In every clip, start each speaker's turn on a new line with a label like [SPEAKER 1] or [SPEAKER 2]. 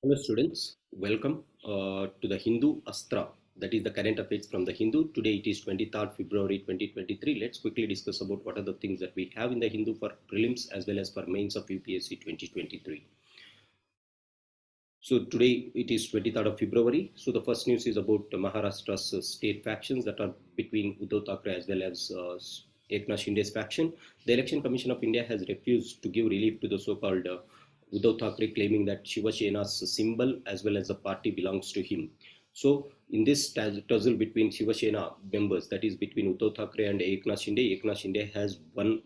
[SPEAKER 1] Hello students, welcome to the Hindu Astra, that is the current affairs from the Hindu. Today it is 23rd February 2023. Let's quickly discuss about what are the things that we have in the Hindu for prelims as well as for mains of UPSC 2023. So today it is 23rd of February. So the first news is about Maharashtra's state factions that are between Uddhav Thackeray as well as Eknath Shinde's faction. The Election Commission of India has refused to give relief to the so-called Uddhav Thackeray, claiming that Shiva Sena's symbol as well as the party belongs to him. So in this tussle between Shiva Sena members, that is between Uddhav Thackeray and Eknath Shinde has won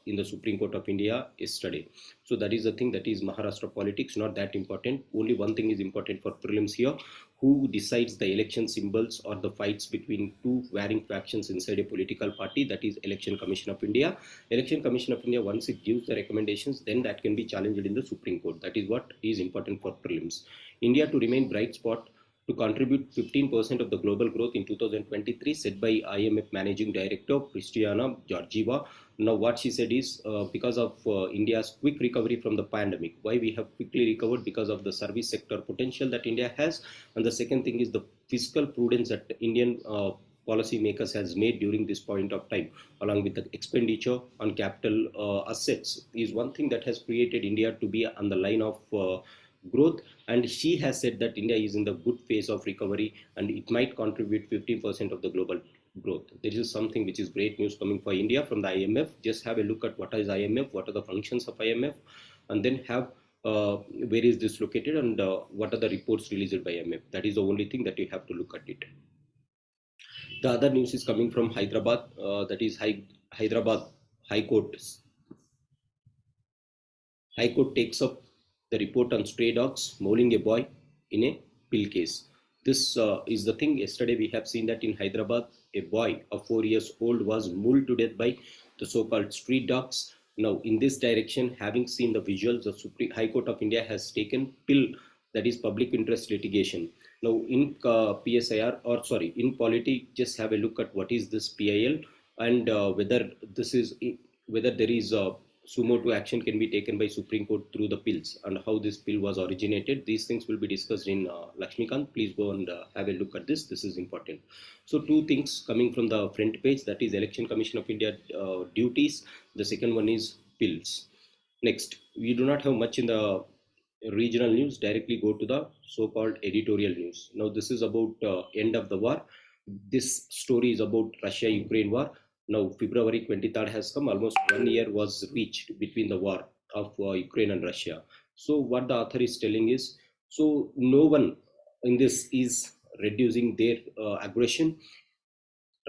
[SPEAKER 1] in the Supreme Court of India yesterday. So that is the thing, that is Maharashtra politics, not that important. Only one thing is important for prelims here: who decides the election symbols or the fights between two varying factions inside a political party. That is Election Commission of India. Election Commission of India, once it gives the recommendations, then that can be challenged in the Supreme Court. That is what is important for prelims. India to remain bright spot to contribute 15% of the global growth in 2023, said by IMF Managing Director Kristalina Georgieva. Now, what she said is because of India's quick recovery from the pandemic. Why we have quickly recovered? Because of the service sector potential that India has. And the second thing is the fiscal prudence that Indian policymakers has made during this point of time, along with the expenditure on capital assets, is one thing that has created India to be on the line of growth. And she has said that India is in the good phase of recovery and it might contribute 15% of the global growth. This is something which is great news coming for India from the IMF. Just have a look at what is IMF, what are the functions of IMF, and then have where is this located and what are the reports released by IMF. That is the only thing that you have to look at it. The other news is coming from Hyderabad, that is Hyderabad High Court. High Court takes up the report on stray dogs mauling a boy in a pill case. This is the thing. Yesterday we have seen that in Hyderabad, a boy of 4 years old was mauled to death by the so-called street dogs. Now, in this direction, having seen the visuals, the Supreme High Court of India has taken pill, that is public interest litigation. Now, in PSIR, or sorry, in polity, just have a look at what is this PIL and whether there is a sumo to action can be taken by Supreme Court through the pills, and how this pill was originated. These things will be discussed in Lakshmikant. Please go and have a look at this. This is important. So two things coming from the front page, that is Election Commission of India duties. The second one is pills. Next, we do not have much in the regional news. Directly go to the so-called editorial news. Now this is about end of the war. This story is about Russia-Ukraine war. Now February 23rd has come. Almost 1 year was reached between the war of Ukraine and Russia. So what the author is telling is, so no one in this is reducing their aggression.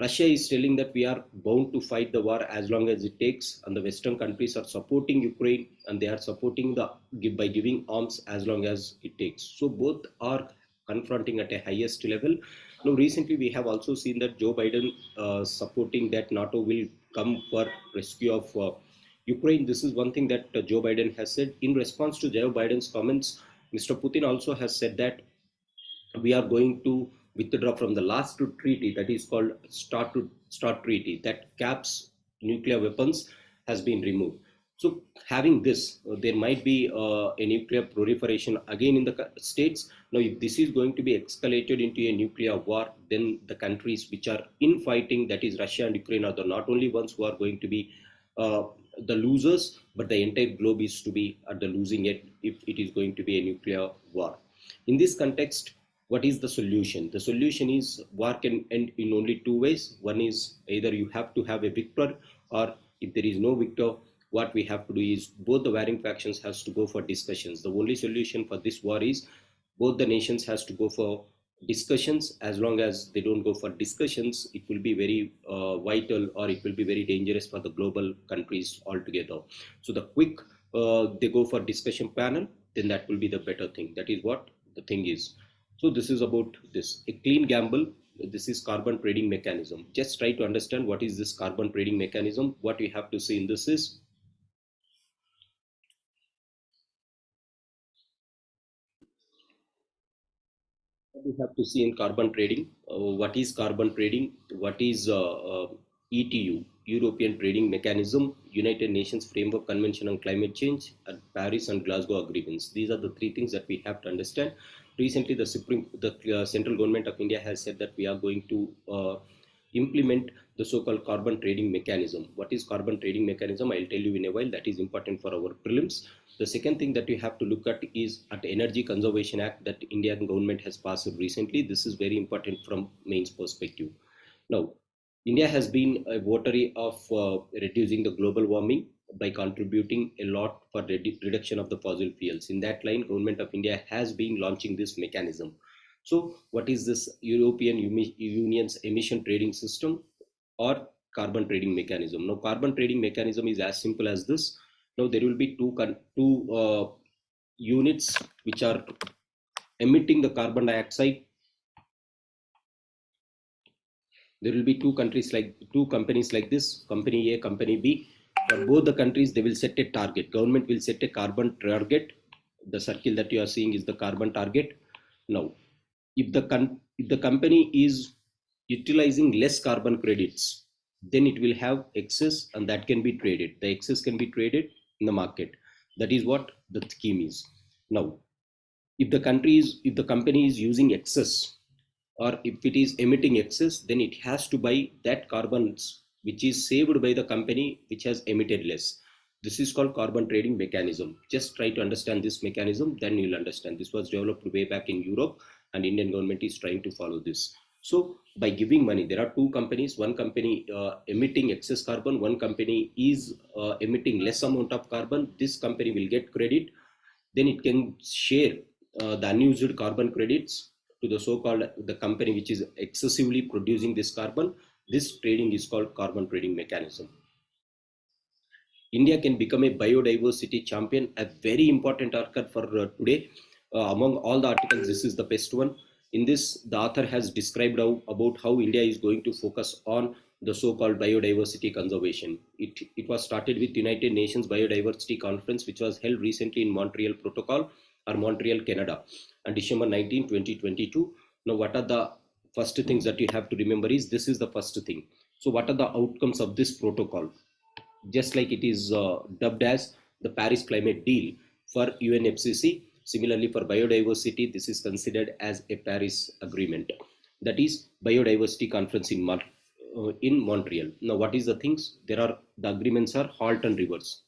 [SPEAKER 1] Russia is telling that we are bound to fight the war as long as it takes, and the Western countries are supporting Ukraine, and they are supporting by giving arms as long as it takes. So both are confronting at a highest level. Now, recently we have also seen that Joe Biden supporting that NATO will come for rescue of Ukraine. This is one thing that Joe Biden has said. In response to Joe Biden's comments, Mr. Putin also has said that we are going to withdraw from the last treaty, that is called START treaty, that caps nuclear weapons, has been removed. So having this, there might be a nuclear proliferation again in the states. Now, if this is going to be escalated into a nuclear war, then the countries which are in fighting, that is Russia and Ukraine, are the not only ones who are going to be the losers, but the entire globe is to be at the losing end if it is going to be a nuclear war. In this context, what is the solution? The solution is war can end in only two ways. One is either you have to have a victor, or if there is no victor, what we have to do is both the warring factions has to go for discussions. The only solution for this war is both the nations has to go for discussions. As long as they don't go for discussions, it will be very vital, or it will be very dangerous for the global countries altogether. So the quick they go for discussion panel, then that will be the better thing. That is what the thing is. So this is about this, a clean gamble. This is carbon trading mechanism. Just try to understand what is this carbon trading mechanism. What we have to see in this is, we have to see in carbon trading, what is carbon trading, what is ETU. European Trading Mechanism, United Nations Framework Convention on Climate Change, and Paris and Glasgow Agreements. These are the three things that we have to understand. Recently, the central government of India has said that we are going to implement the so-called carbon trading mechanism. What is carbon trading mechanism? I'll tell you in a while. That is important for our prelims. The second thing that we have to look at is at Energy Conservation Act that Indian government has passed recently. This is very important from mains perspective. Now, India has been a votary of reducing the global warming by contributing a lot for reduction of the fossil fuels. In that line, government of India has been launching this mechanism. So what is this European Union's emission trading system or carbon trading mechanism? Now, carbon trading mechanism is as simple as this. Now, there will be two units which are emitting the carbon dioxide. There will be two companies like this, company A, company B. For both the countries, they will set a target. Government will set a carbon target. The circle that you are seeing is the carbon target. Now, if the company is utilizing less carbon credits, then it will have excess and that can be traded. The excess can be traded in the market. That is what the scheme is. Now, if the company is using excess, or if it is emitting excess, then it has to buy that carbons which is saved by the company which has emitted less. This is called carbon trading mechanism. Just try to understand this mechanism, then you'll understand. This was developed way back in Europe and Indian government is trying to follow this. So by giving money, there are two companies, one company emitting excess carbon, one company is emitting less amount of carbon. This company will get credit, then it can share the unused carbon credits to the so-called the company which is excessively producing this carbon. This trading is called carbon trading mechanism. India can become a biodiversity champion, a very important article for today. Among all the articles, this is the best one. In this, the author has described about how India is going to focus on the so-called biodiversity conservation. It was started with United Nations Biodiversity Conference, which was held recently in Montreal Protocol or Montreal, Canada, on December 19, 2022. Now, what are the first things that you have to remember is this is the first thing. So what are the outcomes of this protocol? Just like it is dubbed as the Paris Climate Deal for UNFCCC. Similarly, for biodiversity, this is considered as a Paris Agreement. That is Biodiversity Conference in Montreal. Now, what is the things? The agreements are halt and reverse.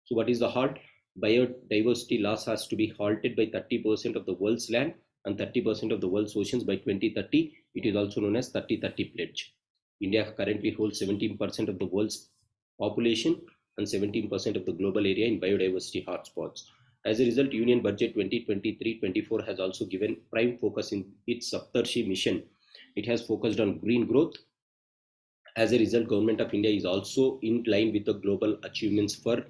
[SPEAKER 1] So what is the halt? Biodiversity loss has to be halted by 30% of the world's land and 30% of the world's oceans by 2030. It is also known as 30-30 pledge. India currently holds 17% of the world's population and 17% of the global area in biodiversity hotspots. As a result, Union Budget 2023-24 has also given prime focus in its SAPTHAMRUTH mission. It has focused on green growth. As a result, Government of India is also in line with the global achievements for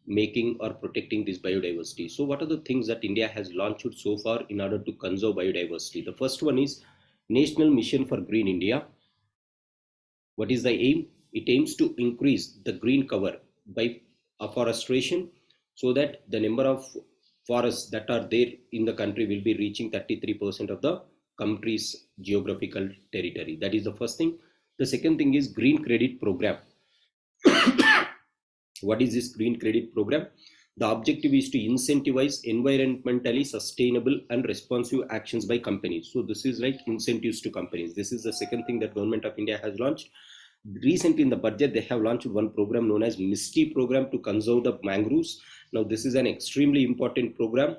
[SPEAKER 1] making or protecting this biodiversity. So what are the things that India has launched so far in order to conserve biodiversity? The first one is National Mission for Green India. What is the aim? It aims to increase the green cover by afforestation so that the number of forests that are there in the country will be reaching 33% of the country's geographical territory. That is the first thing. The second thing is Green Credit Program. What is this Green Credit Program? The objective is to incentivize environmentally sustainable and responsive actions by companies. So this is like incentives to companies. This is the second thing that Government of India has launched. Recently in the budget, they have launched one program known as MISTI program to conserve the mangroves. Now this is an extremely important program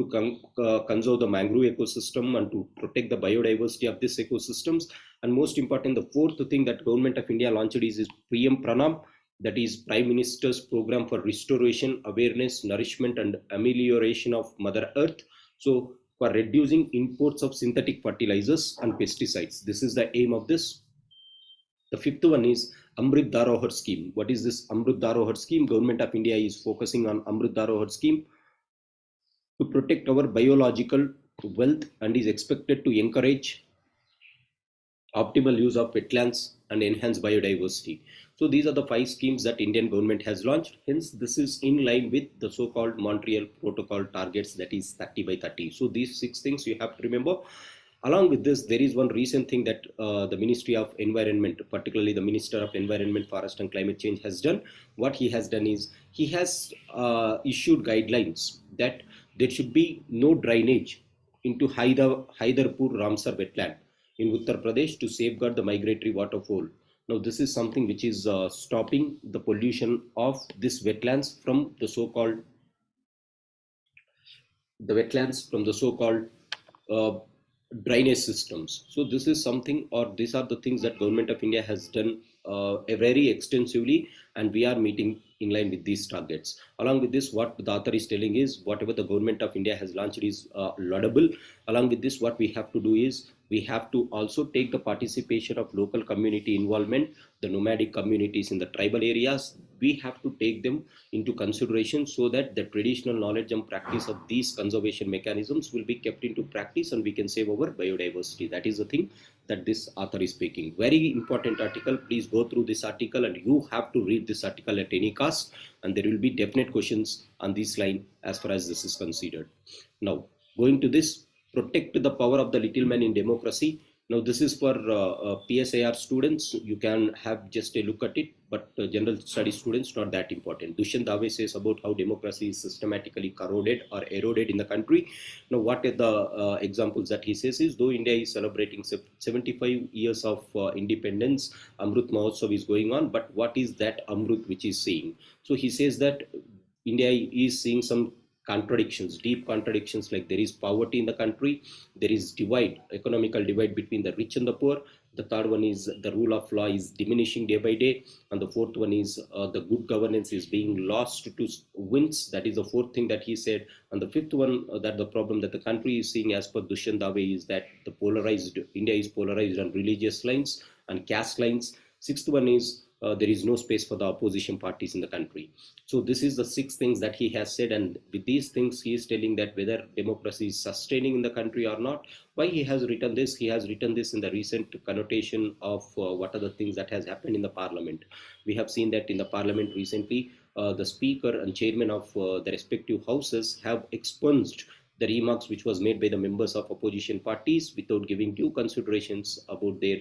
[SPEAKER 1] to conserve the mangrove ecosystem and to protect the biodiversity of these ecosystems. And most important, the fourth thing that Government of India launched is PM Pranam. That is Prime Minister's Program for Restoration, Awareness, Nourishment and Amelioration of Mother Earth. So for reducing imports of synthetic fertilizers and pesticides. This is the aim of this. The fifth one is Amrit Dharohar scheme. What is this Amrit Dharohar scheme? Government of India is focusing on Amrit Dharohar scheme to protect our biological wealth and is expected to encourage optimal use of wetlands and enhance biodiversity. So these are the 5 schemes that Indian government has launched. Hence, this is in line with the so-called Montreal Protocol targets, that is 30 by 30. So these 6 things you have to remember. Along with this, there is one recent thing that the Ministry of Environment, particularly the Minister of Environment, Forest and Climate Change has done. What he has done is he has issued guidelines that there should be no drainage into Haidarpur Ramsar wetland in Uttar Pradesh to safeguard the migratory waterfowl. Now, this is something which is stopping the pollution of this wetlands from the so-called uh, drainage systems. So this is something, or these are the things that Government of India has done very extensively, and we are meeting in line with these targets. Along with this, what the author is telling is whatever the Government of India has launched is laudable. Along with this, what we have to do is we have to also take the participation of local community involvement, the nomadic communities in the tribal areas. We have to take them into consideration so that the traditional knowledge and practice of these conservation mechanisms will be kept into practice and we can save our biodiversity. That is the thing that this author is speaking. Very important article. Please go through this article, and you have to read this article at any cost, and there will be definite questions on this line as far as this is considered. Now, going to this, protect the power of the little man in democracy. Now, this is for PSAR students. You can have just a look at it, but general study students, not that important. Dushyant Dave says about how democracy is systematically corroded or eroded in the country. Now, what are the examples that he says is, though India is celebrating 75 years of independence, Amrut Mahotsav is going on, but what is that Amrut which is saying? So he says that India is seeing some contradictions, deep contradictions, like there is poverty in the country, there is divide, economical divide between the rich and the poor. The third one is the rule of law is diminishing day by day, and the fourth one is the good governance is being lost to winds. That is the fourth thing that he said. And the fifth one, that the problem that the country is seeing as per Dushyant Dave is that the polarized India is polarized on religious lines and caste lines. Sixth one is there is no space for the opposition parties in the country. So this is the six things that he has said, and with these things he is telling that whether democracy is sustaining in the country or not. Why he has written this? He has written this in the recent connotation of what are the things that has happened in the parliament. We have seen that in the parliament recently, the speaker and chairman of the respective houses have expunged the remarks which was made by the members of opposition parties without giving due considerations about their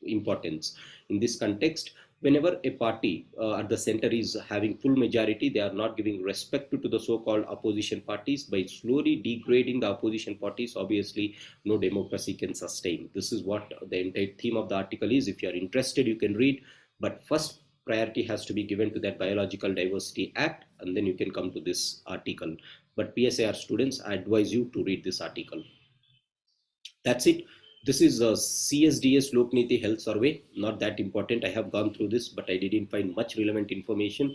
[SPEAKER 1] importance. In this context, whenever a party at the center is having full majority, they are not giving respect to the so-called opposition parties. By slowly degrading the opposition parties, obviously no democracy can sustain. This is what the entire theme of the article is. If you are interested, you can read, but first priority has to be given to that Biological Diversity Act, and then you can come to this article. But PSAR students, I advise you to read this article. That's it. This is a CSDS Lokniti Health Survey. Not that important. I have gone through this, but I didn't find much relevant information.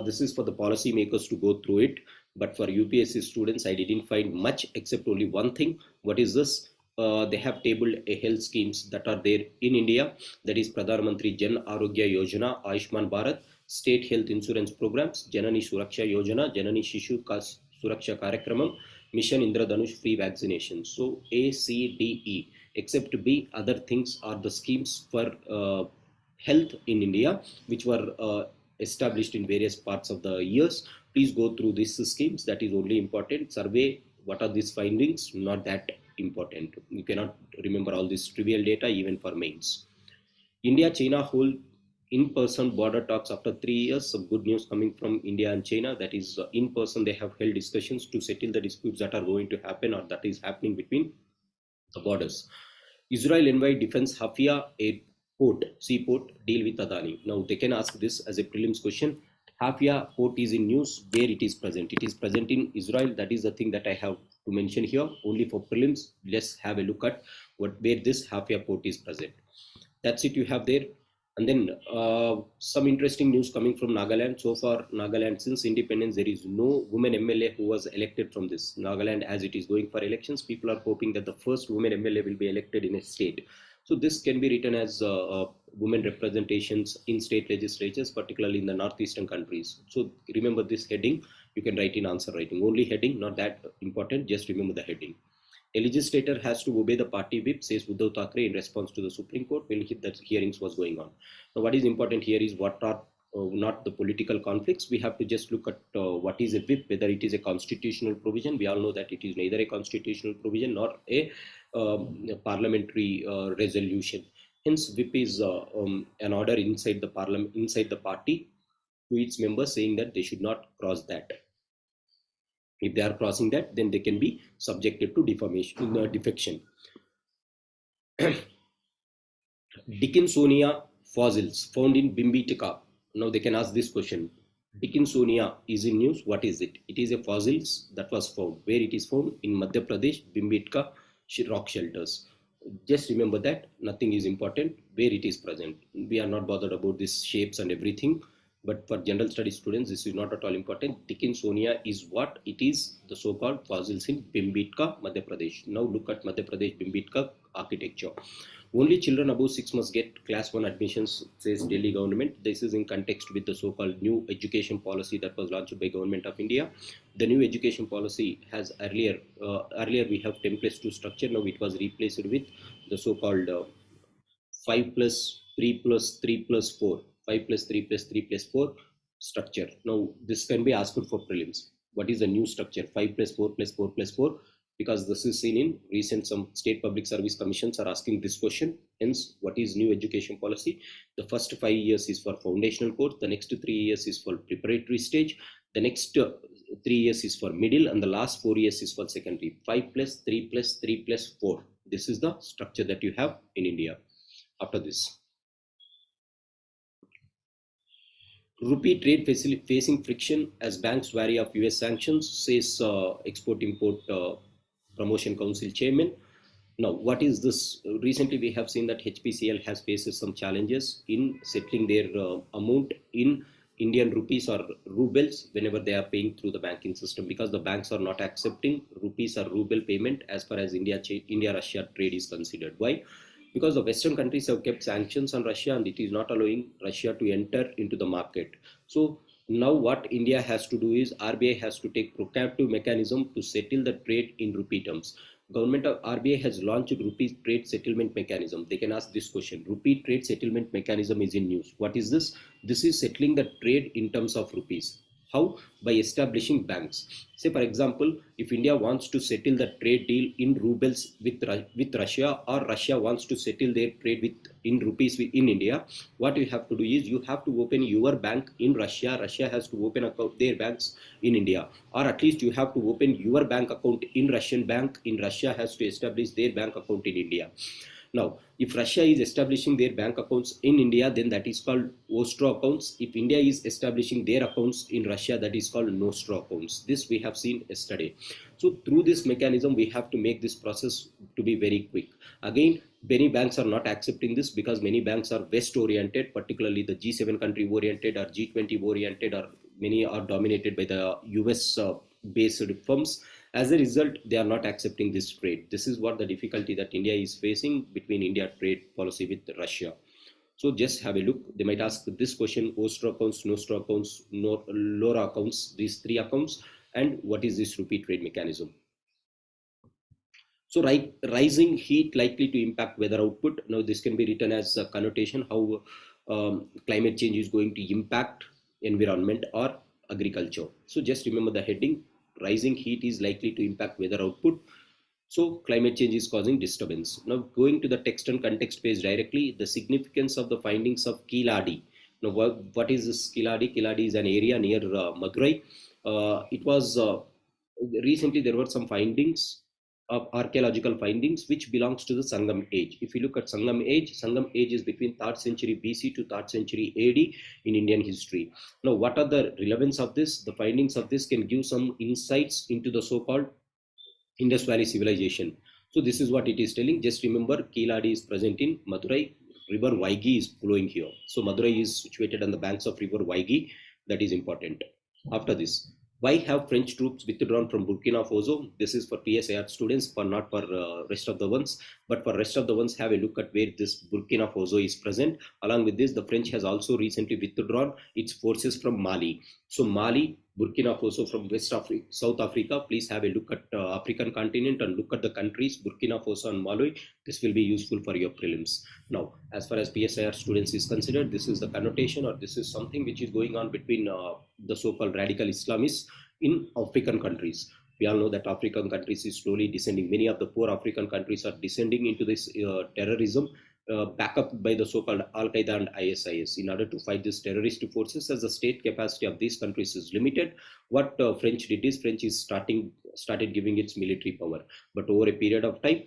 [SPEAKER 1] This is for the policy makers to go through it. But for UPSC students, I didn't find much except only one thing. What is this? They have tabled a health schemes that are there in India. That is Pradhan Mantri Jan Arogya Yojana, Ayushman Bharat, state health insurance programs, Janani Suraksha Yojana, Janani Shishu Suraksha Karakramam, Mission Indradhanush free vaccination. So A, C, D, E. Except B, other things are the schemes for health in India, which were established in various parts of the years. Please go through these schemes. That is only important. Survey, what are these findings? Not that important. You cannot remember all this trivial data even for mains. India, China hold in-person border talks after 3 years. Some good news coming from India and China. That is in person they have held discussions to settle the disputes that are going to happen or that is happening between the borders. Israel invite defense Hafia airport, seaport deal with Adani. Now they can ask this as a prelims question. Hafia port is in news, where it is present. It is present in Israel. That is the thing that I have to mention here. Only for prelims, let's have a look at where this Hafia port is present. That's it you have there. And then some interesting news coming from Nagaland. So far, Nagaland, since independence, there is no woman MLA who was elected from this. Nagaland, as it is going for elections, people are hoping that the first woman MLA will be elected in a state. So this can be written as women representations in state legislatures, particularly in the northeastern countries. So remember this heading. You can write in answer writing. Only heading, not that important. Just remember the heading. A legislator has to obey the party whip, says Uddhav Thackeray in response to the Supreme Court when the hearings was going on. Now, what is important here is what are not the political conflicts. We have to just look at what is a whip, whether it is a constitutional provision. We all know that it is neither a constitutional provision nor a parliamentary resolution. Hence, whip is an order inside the parliament, inside the party, to its members, saying that they should not cross that. If they are crossing that, then they can be subjected to defection. Dickinsonia fossils found in Bhimbetka. Now they can ask this question. Dickinsonia is in news. What is it? It is a fossils that was found. Where it is found? In Madhya Pradesh, Bhimbetka rock shelters. Just remember that nothing is important where it is present. We are not bothered about these shapes and everything. But for general study students, this is not at all important. Dickinsonia is what? It is the so-called fossils in Bhimbetka, Madhya Pradesh. Now look at Madhya Pradesh Bhimbetka architecture. Only children above 6 must get class 1 admissions, says Delhi government. This is in context with the so-called new education policy that was launched by Government of India. The new education policy has earlier we have 10 plus 2 structure. Now it was replaced with the so-called 5 plus 3 plus 3 plus 4, 5 plus 3 plus 3 plus 4 structure. Now this can be asked for prelims. What is the new structure? 5 plus 4 plus 4 plus 4. Because this is seen in recent, some state public service commissions are asking this question. Hence, what is new education policy? The first 5 years is for foundational course, the next 3 years is for preparatory stage, the next 3 years is for middle, and the last 4 years is for secondary. 5 plus 3 plus 3 plus 4. This is the structure that you have in India. After this, rupee trade facing friction as banks wary of US sanctions, says Export-Import Promotion Council chairman. Now, what is this? Recently, we have seen that HPCL has faced some challenges in settling their amount in Indian rupees or rubles whenever they are paying through the banking system, because the banks are not accepting rupees or ruble payment as far as India-Russia trade is considered. Why? Because the Western countries have kept sanctions on Russia and it is not allowing Russia to enter into the market. So now what India has to do is RBI has to take proactive mechanism to settle the trade in rupee terms. Government of RBI has launched rupee trade settlement mechanism. They can ask this question. Rupee trade settlement mechanism is in news. What is this? This is settling the trade in terms of rupees. How? By establishing banks. Say, for example, if India wants to settle the trade deal in rubles with Russia, or Russia wants to settle their trade in rupees in India, what you have to do is you have to open your bank in Russia. Russia has to open their banks in India, or at least you have to open your bank account in Russian bank. In Russia has to establish their bank account in India. Now, if Russia is establishing their bank accounts in India, then that is called ASTRA accounts. If India is establishing their accounts in Russia, that is called NOSTRA accounts. This we have seen yesterday. So through this mechanism, we have to make this process to be very quick. Again, many banks are not accepting this because many banks are West oriented, particularly the G7 country oriented or G20 oriented, or many are dominated by the US based firms. As a result, they are not accepting this trade. This is what the difficulty that India is facing between India trade policy with Russia. So just have a look. They might ask this question: OSTRA accounts, NOSTRA accounts, LORA accounts, these 3 accounts, and what is this rupee trade mechanism? So rising heat likely to impact weather output. Now this can be written as a connotation how climate change is going to impact environment or agriculture. So just remember the heading: rising heat is likely to impact weather output. So climate change is causing disturbance. Now going to the text and context page directly, the significance of the findings of Kiladi. Now what is this Kiladi? Kiladi is an area near Madurai. It was recently there were some findings of archaeological findings which belongs to the Sangam age. If you look at Sangam age is between 3rd century BC to 3rd century AD in Indian history. Now, what are the relevance of this? The findings of this can give some insights into the so-called Indus Valley civilization. So this is what it is telling. Just remember, Kiladi is present in Madurai. River Vaigi is flowing here. So Madurai is situated on the banks of River Vaigi. That is important. After this, why have French troops withdrawn from Burkina Faso? This is for PSAR students, for not for rest of the ones. But for rest of the ones, have a look at where this Burkina Faso is present. Along with this, the French has also recently withdrawn its forces from Mali. So Mali, Burkina Faso from West Africa, South Africa. Please have a look at African continent and look at the countries Burkina Faso and Mali. This will be useful for your prelims. Now, as far as PSIR students is considered, this is the connotation, or this is something which is going on between the so-called radical Islamists in African countries. We all know that African countries is slowly descending. Many of the poor African countries are descending into this terrorism, backed up by the so-called Al-Qaeda and ISIS. In order to fight these terrorist forces, as the state capacity of these countries is limited, what French did is French is started giving its military power. But over a period of time,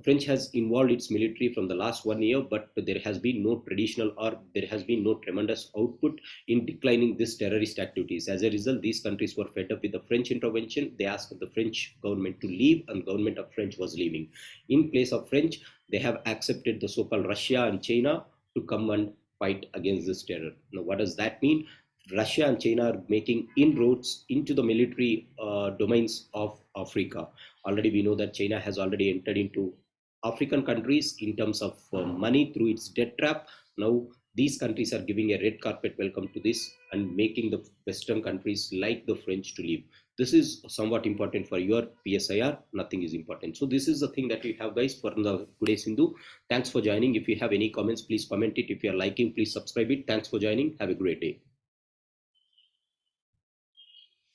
[SPEAKER 1] French has involved its military from the last 1 year, but there has been no traditional or there has been no tremendous output in declining these terrorist activities. As a result, these countries were fed up with the French intervention. They asked the French government to leave, and government of French was leaving. In place of French, they have accepted the so-called Russia and China to come and fight against this terror. Now, what does that mean? Russia and China are making inroads into the military domains of Africa. Already we know that China has already entered into African countries in terms of money through its debt trap. Now these countries are giving a red carpet welcome to this and making the Western countries like the French to leave. This is somewhat important for your PSIR. Nothing is important. So this is the thing that we have, guys, for the today's Hindu. Thanks for joining. If you have any comments, please comment it. If you are liking, please subscribe it. Thanks for joining. Have a great day.